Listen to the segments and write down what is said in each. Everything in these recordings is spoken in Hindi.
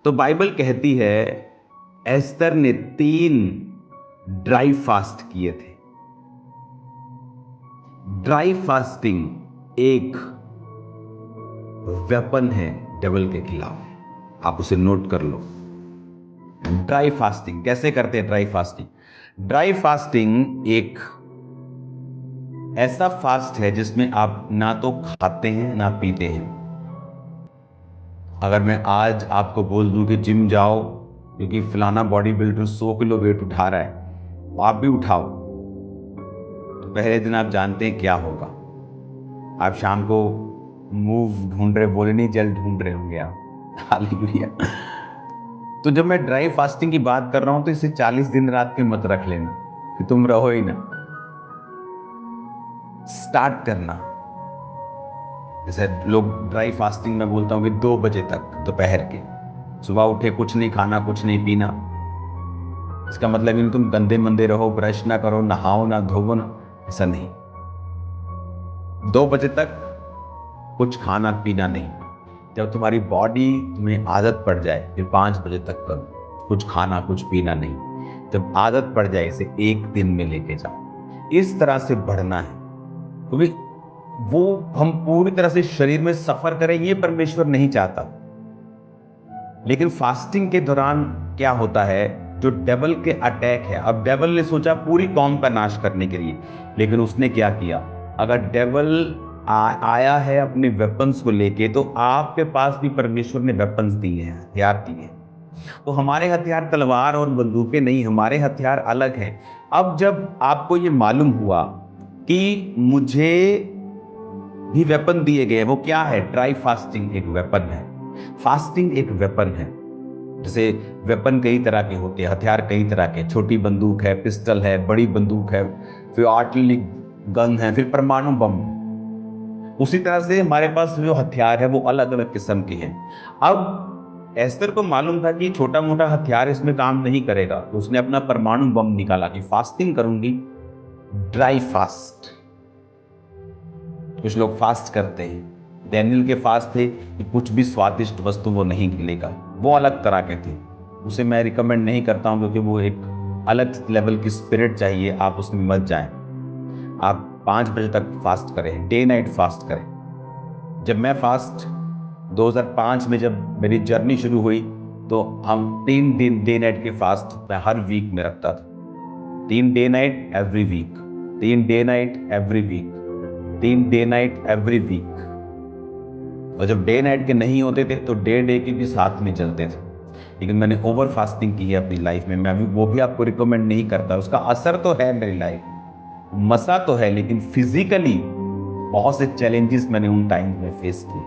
तो बाइबल कहती है एस्तर ने 3 ड्राई फास्ट किए थे। ड्राई फास्टिंग एक वेपन है डेविल के खिलाफ, आप उसे नोट कर लो। ड्राई फास्टिंग कैसे करते हैं? ड्राई फास्टिंग एक ऐसा फास्ट है जिसमें आप ना तो खाते हैं ना पीते हैं। अगर मैं आज आपको बोल दूं कि जिम जाओ क्योंकि फलाना बॉडी बिल्डर 100 किलो वेट उठा रहा है, तो आप भी उठाओ, तो पहले दिन आप जानते हैं क्या होगा। आप शाम को मूव ढूंढ रहे, बोले नहीं, जल ढूंढ रहे होंगे आप। हालेलुया। तो जब मैं ड्राई फास्टिंग की बात कर रहा हूं तो इसे 40 दिन रात के मत रख लेना कि तुम रहो ही ना। स्टार्ट करना, जैसे लोग ड्राई फास्टिंग में बोलता हूँ कि 2 बजे तक दोपहर के, सुबह उठे कुछ नहीं खाना कुछ नहीं पीना। इसका मतलब नहीं तुम गंदे मंदे रहो, ब्रश ना करो, नहाओ ना धोवो ना, ऐसा नहीं। 2 बजे तक कुछ खाना पीना नहीं। जब तुम्हारी बॉडी तुम्हें आदत पड़ जाए फिर 5 बजे तक करो, कुछ खाना कुछ पीना नहीं। जब आदत पड़ जाए इसे 1 दिन में लेके जाओ। इस तरह से बढ़ना है, क्योंकि वो हम पूरी तरह से शरीर में सफर करें ये परमेश्वर नहीं चाहता। लेकिन फास्टिंग के दौरान क्या होता है, जो डेविल के अटैक है, अब डेविल ने सोचा पूरी कौम का नाश करने के लिए, लेकिन उसने क्या किया? अगर डेविल आया है अपने वेपन्स को लेके, तो आपके पास भी परमेश्वर ने वेपन्स दिए हैं, हथियार दिए हैं। तो हमारे हथियार तलवार और बंदूकें नहीं, हमारे हथियार अलग हैं। अब जब आपको ये मालूम हुआ कि मुझे भी वेपन दिए गए, वो क्या है? ड्राई फास्टिंग एक वेपन है। फास्टिंग एक वेपन है। जैसे वेपन कई तरह के होते हैं, हथियार कई तरह के, छोटी बंदूक है, पिस्टल है, बड़ी बंदूक है, फिर आर्टिलरी गन है, फिर परमाणु बम। उसी तरह से हमारे पास जो हथियार है वो अलग अलग किस्म के हैं। अब एस्तर को मालूम था कि छोटा मोटा हथियार इसमें काम नहीं करेगा, तो उसने अपना परमाणु बम निकाला कि फास्टिंग करूंगी, ड्राई फास्ट। कुछ लोग फास्ट करते हैं, डैनियल के फास्ट थे कि कुछ भी स्वादिष्ट वस्तु वो नहीं मिलेगा, वो अलग तरह के थे। उसे मैं रिकमेंड नहीं करता हूं, क्योंकि वो एक अलग लेवल की स्पिरिट चाहिए, आप उसमें मत जाएं। आप 5 बजे तक फास्ट करें, डे नाइट फास्ट करें। जब मैं फास्ट 2005 में जब मेरी जर्नी शुरू हुई, तो हम 3 दिन डे नाइट के फास्ट मैं हर वीक में रखता था। 3 day night every week, 3 day night every week, 3 day night every week. और जब डे नाइट के नहीं होते थे तो डे के भी साथ में चलते थे। लेकिन मैंने ओवर फास्टिंग की है अपनी लाइफ में, मैं अभी वो भी आपको रिकमेंड नहीं करता। उसका असर तो है मेरी लाइफ, मसा तो है, लेकिन फिजिकली बहुत से चैलेंजेस मैंने उन टाइम में फेस किए।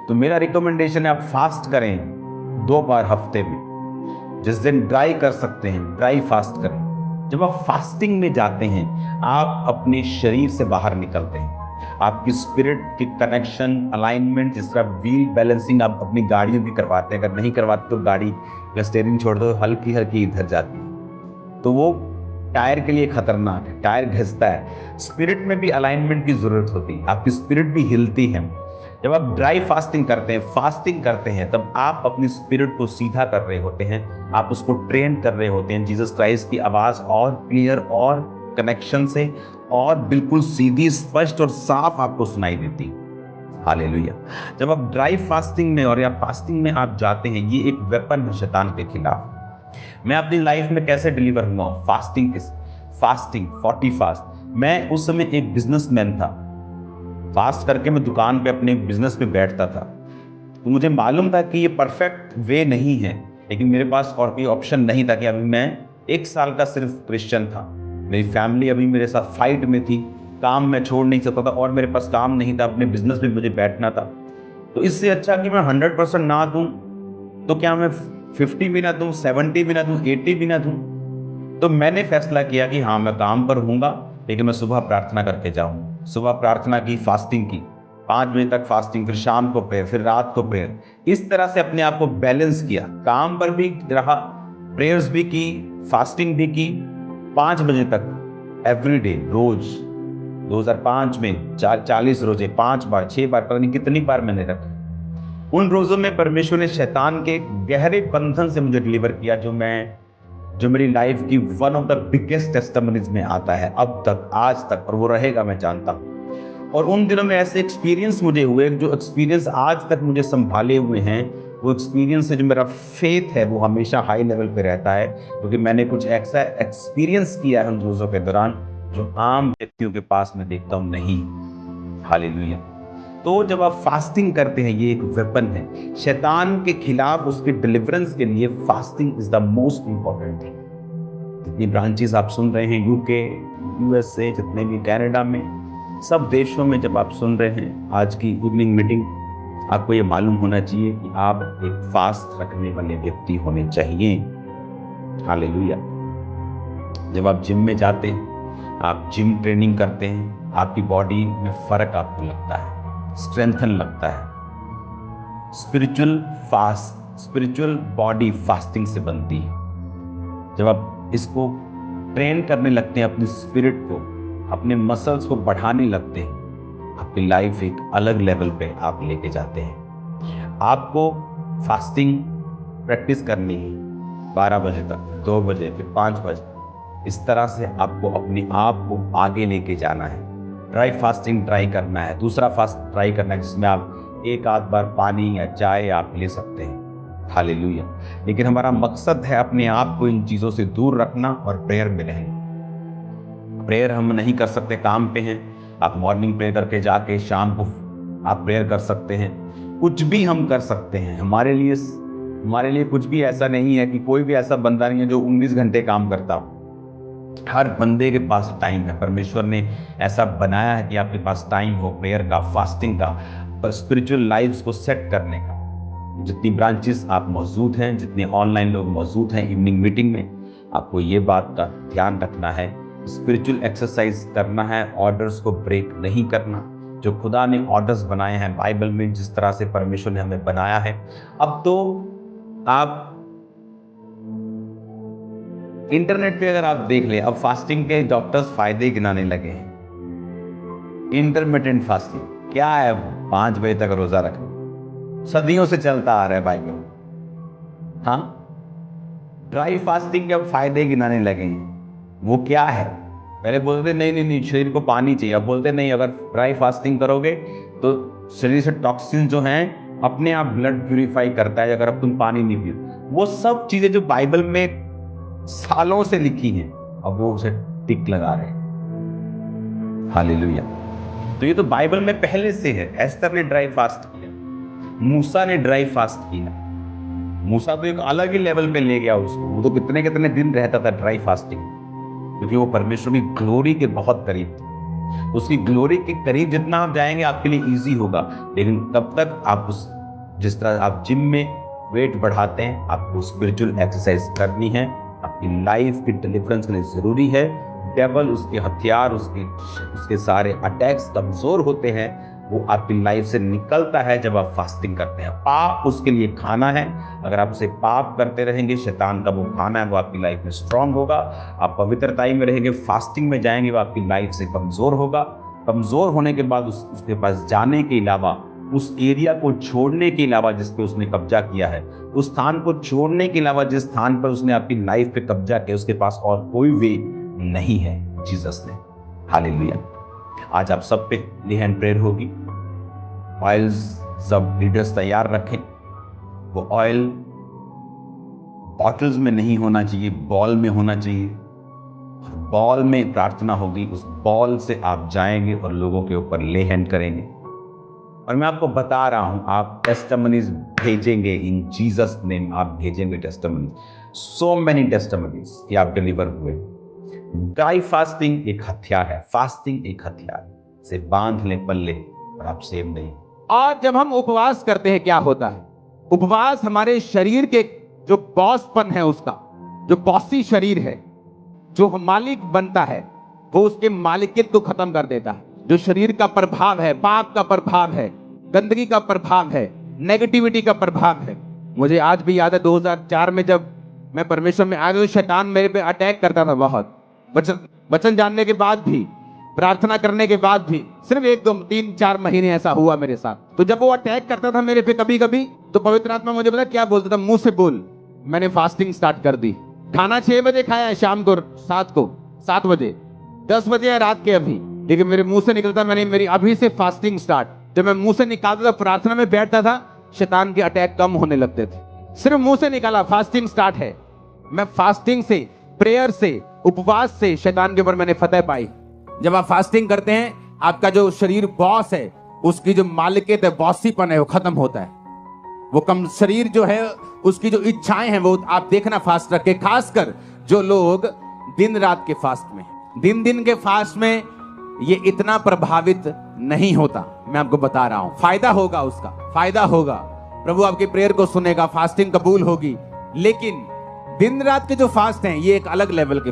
तो मेरा रिकमेंडेशन है आप फास्ट करें 2 बार हफ्ते में। जिस दिन ड्राई कर सकते हैं ड्राई फास्ट करें। जब आप फास्टिंग में जाते हैं आप अपने शरीर से बाहर निकलते हैं, आपकी स्पिरिट की कनेक्शन, अलाइनमेंट, जिसका व्हील बैलेंसिंग आप अपनी गाड़ियों की करवाते हैं। अगर नहीं करवाते तो गाड़ी का स्टीयरिंग छोड़ दो, हल्की हल्की इधर जाती है, तो वो टायर के लिए खतरनाक है, टायर घिसता है। स्पिरिट में भी अलाइनमेंट की जरूरत होती है, आपकी स्पिरिट भी हिलती है। जब आप ड्राई फास्टिंग करते हैं तब आप अपनी स्पिरिट को सीधा कर रहे होते हैं, आप उसको ट्रेन कर रहे होते हैं जीसस क्राइस्ट की आवाज और क्लियर और कनेक्शन से, और बिल्कुल सीधी, स्पष्ट और साफ आपको सुनाई देती। हालेलुया। जब आप ड्राई फास्टिंग में और या फास्टिंग में आप जाते हैं, ये एक वेपन है शैतान के खिलाफ। मैं अपनी लाइफ में कैसे डिलीवर हुआ? Fasting 40 fast. मैं उस समय एक बिजनेसमैन था, फास्ट करके मैं दुकान पे अपने बिजनेस पे बैठता था। तो मुझे मालूम था कि ये परफेक्ट वे नहीं है, लेकिन मेरे पास और कोई ऑप्शन नहीं था। कि अभी मैं 1 साल का सिर्फ क्रिश्चियन था, मेरी फैमिली अभी मेरे साथ फाइट में थी, काम मैं छोड़ नहीं सकता था, और मेरे पास काम नहीं था, अपने बिजनेस में मुझे बैठना था। तो इससे अच्छा कि मैं 100% ना दूं, तो क्या मैं 50 भी ना दूं, 70 भी ना दूं, 80 भी ना दूं। तो मैंने फैसला किया कि हाँ, मैं काम पर हूँगा, लेकिन मैं सुबह प्रार्थना करके जाऊँ। सुबह प्रार्थना की, फास्टिंग की, 5 बजे तक फास्टिंग, फिर शाम को प्रेयर, फिर रात को प्रेयर। इस तरह से अपने आप को बैलेंस किया, काम पर भी रहा, प्रेयर्स भी की, फास्टिंग भी की, 5 बजे तक एवरी डे, रोज। 2005 में 40 रोजे, 5 बार 6 बार, पता नहीं कितनी बार मैंने रखा। उन रोजों में परमेश्वर ने शैतान के गहरे बंधन से मुझे डिलीवर किया, जो मेरी लाइफ की one of the biggest testimonies में आता है अब तक, आज तक, और वो रहेगा, मैं जानता हूँ। और उन दिनों में ऐसे एक्सपीरियंस मुझे हुए, जो एक्सपीरियंस आज तक मुझे संभाले हुए हैं। वो एक्सपीरियंस से जो मेरा फेथ है वो हमेशा हाई लेवल पे रहता है, क्योंकि मैंने कुछ ऐसा एक्सपीरियंस किया है उन रोजों के दौरान जो आम व्यक्तियों के पास मैं देखता हूँ नहीं। हालेलुया। तो जब आप फास्टिंग करते हैं, ये एक वेपन है शैतान के खिलाफ, उसके डिलीवरेंस के लिए fasting is the most important thing. जितनी ब्रांचेस आप सुन रहे हैं, यूके, यूएसए, जितने भी कनाडा में, सब देशों में जब आप सुन रहे हैं आज की इवनिंग मीटिंग, आपको ये मालूम होना चाहिए कि आप एक फास्ट रखने वाले व्यक्ति होने चाहिए। हालेलुया। जब आप जिम में जाते हैं, आप जिम ट्रेनिंग करते हैं, आपकी बॉडी में फर्क आपको लगता है, स्ट्रेंथन लगता है। स्पिरिचुअल बॉडी फास्टिंग से बनती है। जब आप इसको ट्रेन करने लगते हैं, अपनी स्पिरिट को, अपने मसल्स को बढ़ाने लगते हैं, आपकी लाइफ एक अलग लेवल पे आप लेके जाते हैं। आपको फास्टिंग प्रैक्टिस करनी है 12 बजे तक, 2 बजे, फिर 5 बजे। इस तरह से आपको अपने आप को आगे लेके जाना है। ड्राई फास्टिंग ट्राई करना है, दूसरा फास्ट ट्राई करना है जिसमें आप एक आध बार पानी या चाय आप ले सकते हैं। हालेलुया। लेकिन हमारा मकसद है अपने आप को इन चीज़ों से दूर रखना और प्रेयर में रहना। प्रेयर हम नहीं कर सकते, काम पे हैं। आप मॉर्निंग प्रेयर करके जाके शाम को आप प्रेयर कर सकते हैं। कुछ भी हम कर सकते हैं। हमारे लिए कुछ भी ऐसा नहीं है कि कोई भी ऐसा बंदा नहीं है जो 19 घंटे काम करता हो। हर बंदे के पास टाइम है। परमेश्वर ने ऐसा बनाया है कि आपके पास टाइम हो प्रेयर का, फास्टिंग का, स्पिरिचुअल लाइफ को सेट करने का। जितनी ब्रांचेस आप मौजूद हैं, जितने ऑनलाइन लोग मौजूद हैं इवनिंग मीटिंग में, आपको ये बात का ध्यान रखना है, स्पिरिचुअल एक्सरसाइज करना है, ऑर्डर्स को ब्रेक नहीं करना। जो खुदा ने ऑर्डर्स बनाए हैं बाइबल में, जिस तरह से परमेश्वर ने हमें बनाया है, अब तो आप इंटरनेट पे अगर आप देख ले, अब फास्टिंग के डॉक्टर्स फायदे गिनाने लगे हैं। इंटरमिटेंट फास्टिंग क्या है? 5 बजे तक रोजा रखना, सदियों से चलता आ रहा है बाइबल। हाँ, ड्राई फास्टिंग के अब फायदे गिनाने लगे हैं। वो क्या है? पहले बोलते नहीं, शरीर को पानी चाहिए। अब बोलते नहीं, अगर ड्राई फास्टिंग करोगे तो शरीर से टॉक्सिन जो हैं अपने आप ब्लड प्यूरिफाई करता है अगर अब तुम पानी नहीं पियो। वो सब चीजें जो बाइबल में सालों से लिखी हैं, अब वो उसे टिक लगा रहे हैं। हालेलुया। तो ये तो बाइबल में पहले से है। एस्तर ने ड्राई फास्ट किया, मूसा ने ड्राई फास्ट किया। मूसा तो एक अलग ही लेवल पे ले गया उसको। वो तो कितने कितने दिन रहता था ड्राई फास्टिंग, क्योंकि वो परमेश्वर की ग्लोरी के बहुत करीब थे। उसकी ग्लोरी के करीब जितना आप जाएंगे आपके लिए इजी होगा। लेकिन तब तक आप जिस तरह आप जिम में वेट बढ़ाते हैं, आपको स्पिरिचुअल एक्सरसाइज करनी है। आपकी लाइफ की डिलीवरेंस के लिए जरूरी है। डेविल, उसके हथियार, उसके सारे अटैक्स कमजोर होते हैं। वो आपकी लाइफ से निकलता है जब आप फास्टिंग करते हैं। पाप उसके लिए खाना है। अगर आप उसे पाप करते रहेंगे, शैतान का वो खाना है, वो आपकी लाइफ में स्ट्रांग होगा। आप पवित्रताई में रहेंगे, फास्टिंग में जाएंगे, वो आपकी लाइफ से कमजोर होगा। कमजोर होने के बाद उसके पास जाने के अलावा, उस एरिया को छोड़ने के अलावा जिस पे उसने कब्जा किया है, उस स्थान को छोड़ने के अलावा जिस स्थान पर उसने आपकी लाइफ पे कब्जा किया, उसके पास और कोई वे नहीं है जीसस ने। हालेलुया। आज आप सब पे ली हैंड प्रेयर होगी। ऑयल्स सब लीडर्स तैयार रखें। वो ऑयल बॉटल्स में नहीं होना चाहिए, बॉल में होना चाहिए। बॉल में प्रार्थना होगी, उस बॉल से आप जाएंगे और लोगों के ऊपर ले हैंड करेंगे। और मैं आपको बता रहा हूं, आप टेस्टिमनीज भेजेंगे इन जीसस नेम। आप भेजेंगे टेस्टिमनीज, सो मेनी टेस्टिमनीज कि आप डिलीवर हुए। ड्राई फास्टिंग एक हथियार है। फास्टिंग एक हथियार से बांध ले पल्ले और आप सेव नहीं। और जब हम उपवास करते हैं क्या होता है? उपवास हमारे शरीर के जो बॉसपन है, उसका जो बॉसी शरीर है, जो मालिक बनता है, वो उसके मालिकियत को खत्म कर देता है। जो शरीर का प्रभाव है, पाप का प्रभाव है, गंदगी का प्रभाव है, नेगेटिविटी का प्रभाव है। मुझे आज भी याद है 2004 में जब मैं परमेश्वर में आया तो शैतान मेरे पे अटैक करता था बहुत। वचन जानने के बाद भी प्रार्थना करने के बाद भी सिर्फ 1 2 3 4 महीने ऐसा हुआ मेरे साथ। तो जब वो अटैक करता था मेरे पे कभी कभी, तो पवित्र आत्मा मुझे पता क्या बोलता था, मुंह से बोल। मैंने फास्टिंग स्टार्ट कर दी। खाना 6 बजे खाया है, शाम को 7 बजे, 10 बजे है रात के अभी, लेकिन मेरे मुंह से निकलता, मैंने मेरी अभी से फास्टिंग स्टार्ट। जब मैं मुंह से निकालता था, प्रार्थना में बैठता था, शैतान के अटैक कम होने लगते थे। सिर्फ मुंह से निकाला, फास्टिंग स्टार्ट है। मैं फास्टिंग से, प्रेयर से, उपवास से शैतान के ऊपर मैंने फतह पाई। जब आप फास्टिंग करते हैं, आपका जो शरीर बॉस है, उसकी जो मालिकियत है, बॉसीपन है, वो खत्म होता है। वो कम शरीर जो है, उसकी जो इच्छाएं हैं, वो आप देखना फास्ट रख के, खासकर जो लोग दिन रात के फास्ट में, दिन के फास्ट में ये इतना प्रभावित नहीं होता। मैं आपको बता रहा हूं, फायदा होगा, उसका फायदा होगा। प्रभु आपकी प्रेयर को सुनेगा, फास्टिंग कबूल होगी। लेकिन दिन रात के जो फास्ट हैं, ये एक अलग लेवल के